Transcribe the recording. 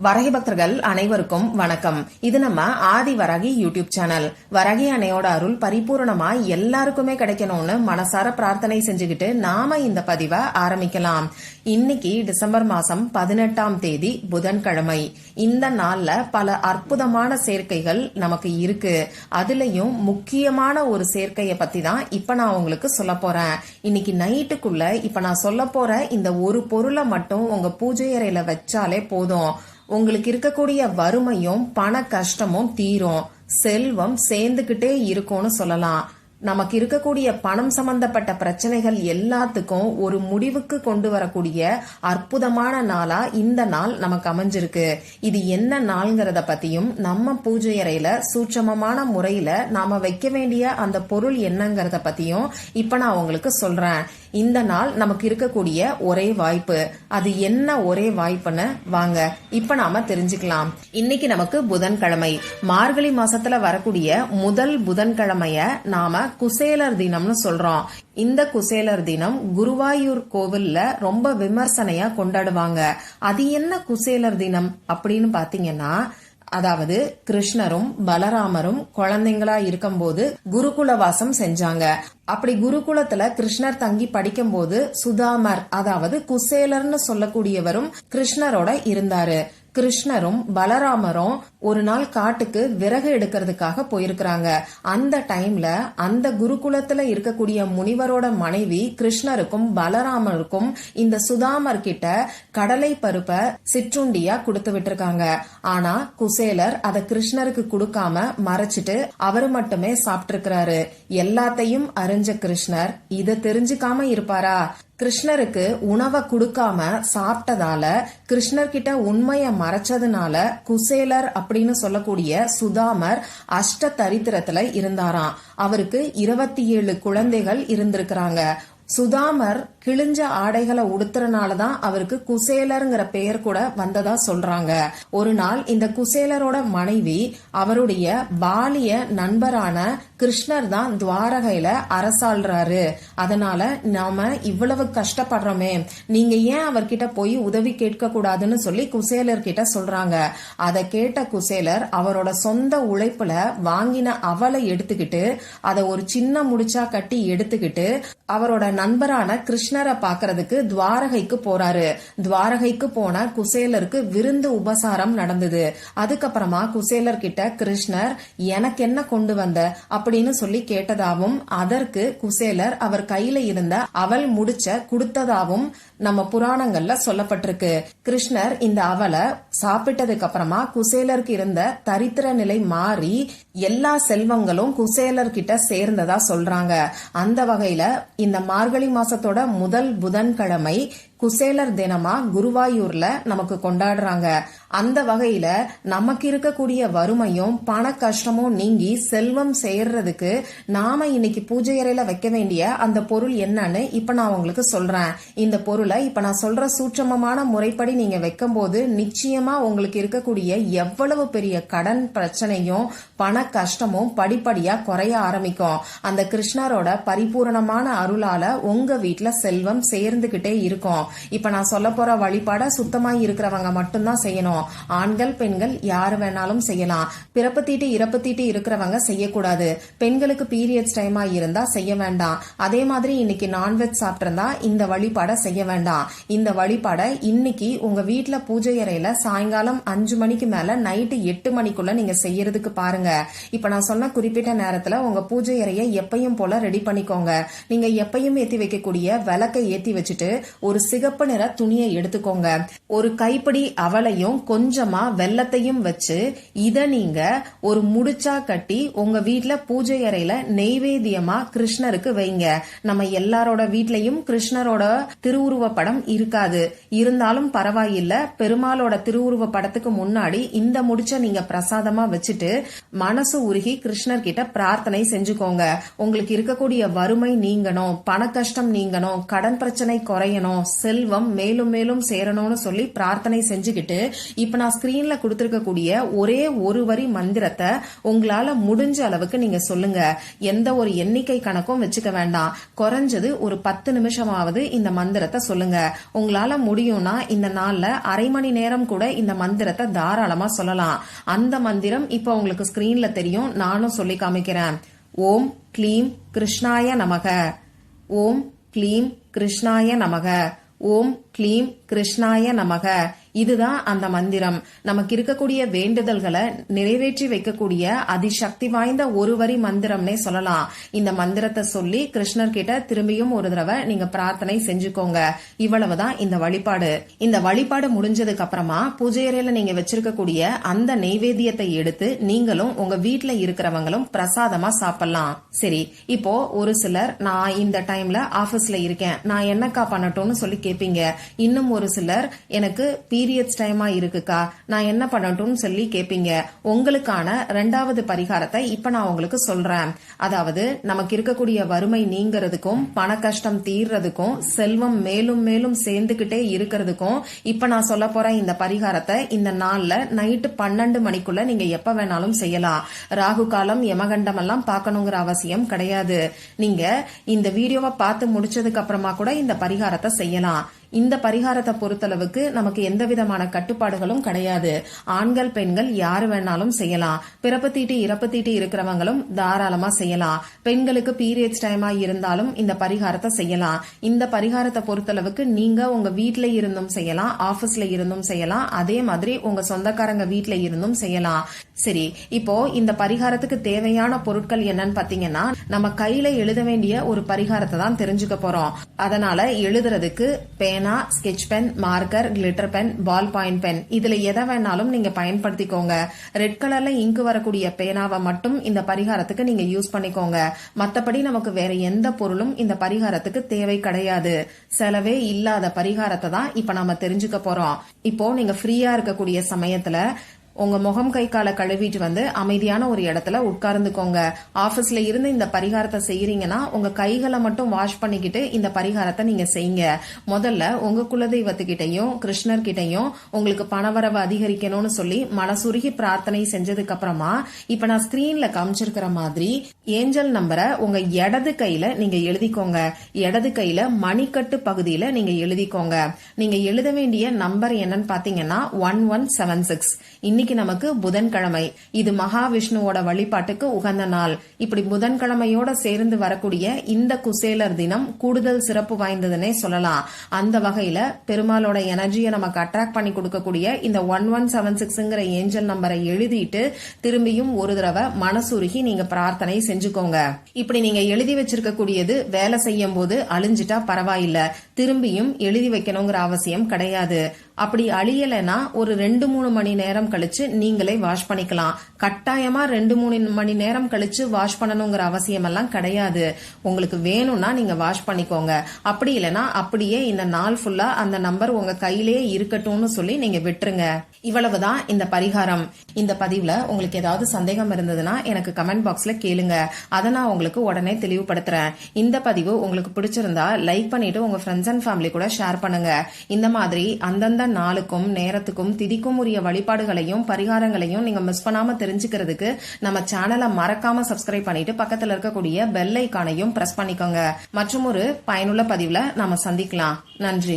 வரகி பக்தர்கள் அனைவருக்கும் வணக்கம். இது நம்ம ஆதி வரகி யூடியூப் சேனல். வரகி அன்னையோட அருள் பரிபூர்ணமா எல்லாருக்குமே கிடைக்கணும்னு மனசார பிரார்த்தனை செஞ்சுக்கிட்டு நாம இந்த பதிவை ஆரம்பிக்கலாம். இன்னைக்கு டிசம்பர் மாசம் 18ஆம் தேதி புதன்கிழமை. இந்த நாள்ல பல அற்புதமான சேர்க்கைகள் நமக்கு இருக்கு. அதுலயும் முக்கியமான ஒரு சேர்க்கைய பத்தி தான் இப்ப நான் உங்களுக்கு சொல்ல போறேன். இன்னைக்கு நைட்டுக்குள்ள இப்ப நான் சொல்ல போற இந்த ஒரு பொருளை மட்டும் உங்க பூஜை அறையில வச்சாலே போதும். உங்களுக்கு இருக்கக்கூடிய வறுமையும் பண கஷ்டமும் தீரும், செல்வம் சேர்ந்துகிட்டே இருக்கும்னு சொல்லலாம். நமக்கு இருக்கக்கூடிய பணம் சம்பந்தப்பட்ட பிரச்சனைகள் எல்லாத்துக்கும் ஒரு முடிவுக்கு கொண்டு வரக்கூடிய அற்புதமான நாளா இந்த நாள் நமக்கு அமைஞ்சிருக்கு. இது என்ன நாள்ங்கிறத பத்தியும் நம்ம பூஜை அறையில சூட்சமமான முறையில நாம வைக்க வேண்டிய அந்த பொருள் என்னங்கறத பத்தியும் இப்ப நான் உங்களுக்கு சொல்றேன். இந்த நாள் நமக்கு இருக்கக்கூடிய ஒரே வாய்ப்பு. அது என்ன ஒரே வாய்ப்புன்னு வாங்க இப்ப நாம தெரிஞ்சுக்கலாம். இன்னைக்கு நமக்கு புதன்கிழமை. மார்கழி மாசத்துல வரக்கூடிய முதல் புதன்கிழமைய நாம குசேலர் தினம்னு சொல்றோம். இந்த குசேலர் தினம் குருவாயூர் கோவில்ல ரொம்ப விமர்சனையா கொண்டாடுவாங்க. அது என்ன குசேலர் தினம் அப்படின்னு பாத்தீங்கன்னா, அதாவது கிருஷ்ணரும் பலராமரும் குழந்தைங்களா இருக்கும்போது குருகுல வாசம் செஞ்சாங்க. அப்படி குருகுலத்துல கிருஷ்ணர் தங்கி படிக்கும் போது சுதாமர், அதாவது குசேலர்னு சொல்லக்கூடியவரும் கிருஷ்ணரோட இருந்தாரு. கிருஷ்ணரும் பலராமரும் ஒரு நாள் காட்டுக்கு விறகு எடுக்கிறதுக்காக போயிருக்கிறாங்க. அந்த டைம்ல அந்த குருகுலத்துல இருக்கக்கூடிய முனிவரோட மனைவி கிருஷ்ணருக்கும் பலராமருக்கும் இந்த சுதாமர் கிட்ட கடலை பருப்ப சிற்றுண்டியா கொடுத்து விட்டுருக்காங்க. ஆனா குசேலர் அத கிருஷ்ணருக்கு கொடுக்காம மறைச்சிட்டு அவரு மட்டுமே சாப்பிட்டு இருக்கிறாரு. எல்லாத்தையும் அறிஞ்ச கிருஷ்ணர் இத தெரிஞ்சுக்காம இருப்பாரா? கிருஷ்ணருக்கு உணவை கொடுக்காம சாப்பிட்டதால, கிருஷ்ணர் கிட்ட உண்மைய மறைச்சதுனால குசேலர் அப்படின்னு சொல்லக்கூடிய சுதாமர் அஷ்ட தரித்திரத்துல இருந்தாராம். அவருக்கு 27 குழந்தைகள் இருந்திருக்கிறாங்க. சுதாமர் கிழிஞ்ச ஆடைகளை உடுத்துறனாலதான் அவருக்கு குசேலர்ங்கிற பெயர் கூட வந்ததா சொல்றாங்க. ஒரு நாள் இந்த குசேலரோட மனைவி அவருடைய பாலிய நண்பரான கிருஷ்ணர் தான் துவாரகையில அரசாள்றாரு, அதனால நாம இவ்வளவு கஷ்டப்படுறோமே, நீங்க ஏன் அவர்கிட்ட போய் உதவி கேட்க கூடாதுன்னு சொல்லி குசேலர் கிட்ட சொல்றாங்க. அதை கேட்ட குசேலர் அவரோட சொந்த உழைப்புல வாங்கின அவலை எடுத்துக்கிட்டு அதை ஒரு சின்ன முடிச்சா கட்டி எடுத்துக்கிட்டு அவரோட நண்பரான கிருஷ்ணரை பாக்குறதுக்கு துவாரகைக்கு போறாரு. துவாரகைக்கு போன குசேலருக்கு விருந்து உபசாரம் நடந்தது. அதுக்கப்புறமா குசேலர் கிட்ட கிருஷ்ணர் எனக்கு என்ன கொண்டு வந்த அப்படின்னு சொல்லி கேட்டதாவும், அதற்கு குசேலர் அவர் கையில இருந்த அவல் முடிச்ச கொடுத்ததாவும் நம்ம புராணங்கள்ல சொல்லப்பட்டிருக்கு. கிருஷ்ணர் இந்த அவலை சாப்பிட்டதுக்கு அப்புறமா குசேலருக்கு இருந்த தரித்திர நிலை மாறி எல்லா செல்வங்களும் குசேலர் கிட்ட சேர்ந்ததா சொல்றாங்க. அந்த வகையில இந்த மார்கழி மாசத்தோட முதல் புதன்கிழமை குசேலர் தினமா குருவாயூர்ல நமக்கு கொண்டாடுறாங்க. அந்த வகையில நமக்கு இருக்கக்கூடிய வறுமையும் பண கஷ்டமும் நீங்கி செல்வம் சேர்றதுக்கு நாம இன்னைக்கு பூஜை அறையில வைக்க வேண்டிய அந்த பொருள் என்னன்னு இப்ப நான் உங்களுக்கு சொல்றேன். இந்த பொருளை இப்ப நான் சொல்ற சூட்சமமான முறைப்படி நீங்க வைக்கும் போது நிச்சயமா உங்களுக்கு இருக்கக்கூடிய எவ்வளவு பெரிய கடன் பிரச்சனையும் பண கஷ்டமும் படிப்படியா குறைய ஆரம்பிக்கும். அந்த கிருஷ்ணரோட பரிபூரணமான அருளால உங்க வீட்டுல செல்வம் சேர்ந்துகிட்டே இருக்கும். இப்ப நான் சொல்ல போற வழிபாட சுத்தமா இருக்கிறவங்க மட்டும்தான் செய்யணும். ஆண்கள் பெண்கள் யாரு வேணாலும் செய்யலாம். பிறப்பு தீட்டு இறப்பு தீட்டு இருக்கிறவங்க செய்யக்கூடாது. பெண்களுக்கு பீரியட்ஸ் டைமா இருந்தா செய்ய வேண்டாம். அதே மாதிரி இன்னைக்கு நான்வெஜ் சாப்பிட்டிருந்தா இந்த வழிபாட செய்ய வேண்டாம். இந்த வழிபாட இன்னைக்கு உங்க வீட்டுல பூஜை அறையில சாயங்காலம் 5 மணிக்கு மேல நைட்டு 8 மணிக்குள்ள நீங்க செய்யறதுக்கு பாருங்க. இப்ப நான் சொன்ன குறிப்பிட்ட நேரத்துல உங்க பூஜை அறையை எப்பயும் போல ரெடி பண்ணிக்கோங்க. நீங்க எப்பயும் ஏத்தி வைக்கக்கூடிய விளக்கை ஏத்தி வச்சுட்டு ஒரு சிகப்பு நிற துணியை எடுத்துக்கோங்க. ஒரு கைப்பிடி அவளையும் கொஞ்சமா வெல்லத்தையும் வச்சு இத நீங்க ஒரு முடிச்சா கட்டி உங்க வீட்டுல பூஜை அறையில நெய்வேத்தியமா கிருஷ்ணருக்கு வைங்க. நம்ம எல்லாரோட வீட்லயும் கிருஷ்ணரோட திருவுருவ படம் இருக்காது, இருந்தாலும் பரவாயில்ல. பெருமாளோட திருவுருவ படத்துக்கு முன்னாடி இந்த முடிச்ச நீங்க பிரசாதமா வச்சுட்டு மனசு உருகி கிருஷ்ணர் கிட்ட பிரார்த்தனை செஞ்சுக்கோங்க. உங்களுக்கு இருக்கக்கூடிய வறுமை நீங்கணும், பண கஷ்டம் நீங்கணும், கடன் பிரச்சனை குறையணும், செல்வம் மேலும் மேலும் சேரணும்னு சொல்லி பிரார்த்தனை செஞ்சுக்கிட்டு இப்ப நான் ஸ்கிரீன்ல கொடுத்திருக்கக்கூடிய ஒரே ஒரு வரி மந்திரத்தை உங்களால முடிஞ்ச அளவுக்கு நீங்க சொல்லுங்க. எந்த ஒரு எண்ணிக்கை கணக்கும் வச்சுக்க வேண்டாம். குறைஞ்சது ஒரு 10 நிமிஷமாவது இந்த மந்திரத்தை சொல்லுங்க. உங்களால முடியும்னா இந்த நாள்ல அரை மணி நேரம் கூட இந்த மந்திரத்தை தாராளமா சொல்லலாம். அந்த மந்திரம் இப்ப உங்களுக்கு ஸ்கிரீன்ல தெரியும், நானும் சொல்லி காமிக்கிறேன். ஓம் க்ளீம் கிருஷ்ணாய நமக. ஓம் க்ளீம் கிருஷ்ணாய நமக. ஓம் க்ளீம் கிருஷ்ணாய நமக. இதுதான் அந்த மந்திரம். நமக்கு இருக்கக்கூடிய வேண்டுதல்களை நிறைவேற்றி வைக்கக்கூடிய அதிசக்தி வாய்ந்த ஒரு வரி மந்திரம்னே சொல்லலாம். இந்த மந்திரத்தை சொல்லி கிருஷ்ணர் கிட்ட திரும்பியும் ஒரு தடவை நீங்க பிரார்த்தனை செஞ்சுக்கோங்க. இவ்வளவுதான் இந்த வழிபாடு. இந்த வழிபாடு முடிஞ்சதுக்கு அப்புறமா பூஜை அறையில நீங்க வச்சிருக்கக்கூடிய அந்த நெய்வேத்தியத்தை எடுத்து நீங்களும் உங்க வீட்டுல இருக்கிறவங்களும் பிரசாதமா சாப்பிடலாம். சரி, இப்போ ஒரு சிலர் நான் இந்த டைம்ல ஆபீஸ்ல இருக்கேன், நான் என்னக்கா பண்ணட்டும்னு சொல்லி கேட்பீங்க. இன்னும் ஒரு சிலர் எனக்கு பீரியட்ஸ் டைமா இருக்குக்கா, நான் என்ன பண்ணட்டும்னு சொல்லி கேட்பீங்க. உங்களுக்கான 2வது பரிகாரத்தை இப்ப நான் உங்களுக்கு சொல்றேன். அதாவது நமக்கு இருக்கக்கூடிய வறுமை நீங்கிறதுக்கும் பண கஷ்டம் தீர்றதுக்கும் செல்வம் மேலும் மேலும் சேர்ந்துகிட்டே இருக்கிறதுக்கும் இப்ப நான் சொல்ல போற இந்த பரிகாரத்தை இந்த நாள்ல நைட்டு 12 மணிக்குள்ள நீங்க எப்ப வேணாலும் செய்யலாம். ராகு காலம் யமகண்டம் எல்லாம் பார்க்கணுங்கிற அவசியம் கிடையாது. நீங்க இந்த வீடியோவை பார்த்து முடிச்சதுக்கு அப்புறமா கூட இந்த பரிகாரத்தை செய்யலாம். இந்த பரிகாரத்தை பொறுத்தளவுக்கு நமக்கு எந்த விதமான கட்டுப்பாடுகளும் கிடையாது. ஆண்கள் பெண்கள் யாரு வேணாலும் செய்யலாம். பிறப்பு தீட்டு இறப்பு தீட்டு இருக்கிறவங்களும் தாராளமா செய்யலாம். பெண்களுக்கு பீரியட்ஸ் டைமா இருந்தாலும் இந்த பரிகாரத்தை செய்யலாம். இந்த பரிகாரத்தை பொறுத்தளவுக்கு நீங்க உங்க வீட்டுல இருந்தும் செய்யலாம், ஆபீஸ்ல இருந்தும் செய்யலாம், அதே மாதிரி உங்க சொந்தக்காரங்க வீட்டுல இருந்தும் செய்யலாம். சரி, இப்போ இந்த பரிகாரத்துக்கு தேவையான பொருட்கள் என்னன்னு பாத்தீங்கன்னா, நம்ம கையில எழுத வேண்டிய ஒரு பரிகாரத்தை தான் தெரிஞ்சுக்க போறோம். அதனால எழுதுறதுக்கு பேனா, sketch pen, marker, glitter pen, ball point pen, இதுல எதை வேணாலும் நீங்க பயன்படுத்திக்கோங்க. ரெட் கலர்ல இங்கு வரக்கூடிய பேனாவை மட்டும் இந்த பரிகாரத்துக்கு நீங்க யூஸ் பண்ணிக்கோங்க. மத்தபடி நமக்கு வேற எந்த பொருளும் இந்த பரிகாரத்துக்கு தேவை கிடையாது. செலவே இல்லாத பரிகாரத்தை தான் இப்ப நாம தெரிஞ்சுக்க போறோம். இப்போ நீங்க ஃப்ரீயா இருக்கக்கூடிய சமயத்துல உங்க முகம் கை காலை கழுவிட்டு வந்து அமைதியான ஒரு இடத்துல உட்கார்ந்துக்கோங்க. ஆபீஸ்ல இருந்து இந்த பரிகாரத்தை செய்யறீங்கன்னா உங்க கைகளை மட்டும் வாஷ் பண்ணிக்கிட்டு இந்த பரிகாரத்தை நீங்க செய்யுங்க. முதல்ல உங்க குலதெய்வத்துக்கிட்டையும் கிருஷ்ணர் கிட்டையும் உங்களுக்கு பணவரவு அதிகரிக்கணும்னு சொல்லி மனசுருகி பிரார்த்தனை செஞ்சதுக்கு அப்புறமா இப்ப நான் ஸ்கிரீன்ல காமிச்சிருக்கிற மாதிரி ஏஞ்சல் நம்பரை உங்க இடது கையில நீங்க எழுதிக்கோங்க. இடது கையில மணிக்கட்டு பகுதியில நீங்க எழுதிக்கோங்க. நீங்க எழுத வேண்டிய நம்பர் என்னன்னு பாத்தீங்கன்னா 1176. இன்னைக்கு நமக்கு புதன்கிழமை. இது மகாவிஷ்ணுவோட வழிபாட்டுக்கு உகந்த நாள். இப்படி புதன்கிழமையோட சேர்ந்து வரக்கூடிய இந்த குசேலர் தினம் கூடுதல் சிறப்பு வாய்ந்ததுன்னே சொல்லலாம். அந்த வகையில பெருமாளோட எனர்ஜியை நமக்கு அட்ராக்ட் பண்ணி கொடுக்கக்கூடிய இந்த 1176ங்கிற ஏஞ்சல் நம்பரை எழுதிட்டு திரும்பியும் ஒரு தடவை மனசுருகி நீங்க பிரார்த்தனை செஞ்சுக்கோங்க. இப்படி நீங்க எழுதி வச்சிருக்க கூடியது வேலை செய்யும் போது அழிஞ்சிட்டா பரவாயில்ல, திரும்பியும் எழுதி வைக்கணுங்கிற அவசியம் கிடையாது. அப்படி அழியலைன்னா ஒரு 2-3 மணி நேரம் கழிச்சு நீங்களே வாஷ் பண்ணிக்கலாம். கட்டாயமா 2-3 மணி நேரம் கழிச்சு வாஷ் பண்ணணுங்கிற அவசியம் எல்லாம் கிடையாது. உங்களுக்கு வேணும்னா நீங்க வாஷ் பண்ணிக்கோங்க. அப்படி இல்லைன்னா அப்படியே இந்த நாள் ஃபுல்லா அந்த நம்பர் உங்க கையிலேயே இருக்கட்டும்னு சொல்லி நீங்க விட்டுருங்க. இவ்வளவுதான் இந்த பரிகாரம். இந்த பதிவுல உங்களுக்கு ஏதாவது சந்தேகம் இருந்ததுன்னா எனக்கு கமெண்ட் பாக்ஸ்ல கேளுங்க. அதை நான் உங்களுக்கு உடனே தெளிவுபடுத்துறேன். இந்த பதிவு உங்களுக்கு பிடிச்சிருந்தா லைக் பண்ணிட்டு உங்க ஃப்ரெண்ட்ஸ் அண்ட் ஃபேமிலி கூட ஷேர் பண்ணுங்க. இந்த மாதிரி அந்தந்த நாளுக்கும் நேரத்துக்கும் திதிக்கும் உரிய வழிபாடுகளையும் பரிகாரங்களையும் நீங்க மிஸ் பண்ணாம தெரிஞ்சுக்கிறதுக்கு நம்ம சேனலை மறக்காம சப்ஸ்கிரைப் பண்ணிட்டு பக்கத்துல இருக்கக்கூடிய பெல் ஐகானையும் பிரஸ் பண்ணிக்கோங்க. மற்றும் ஒரு பயனுள்ள பதிவுல நாம சந்திக்கலாம். நன்றி.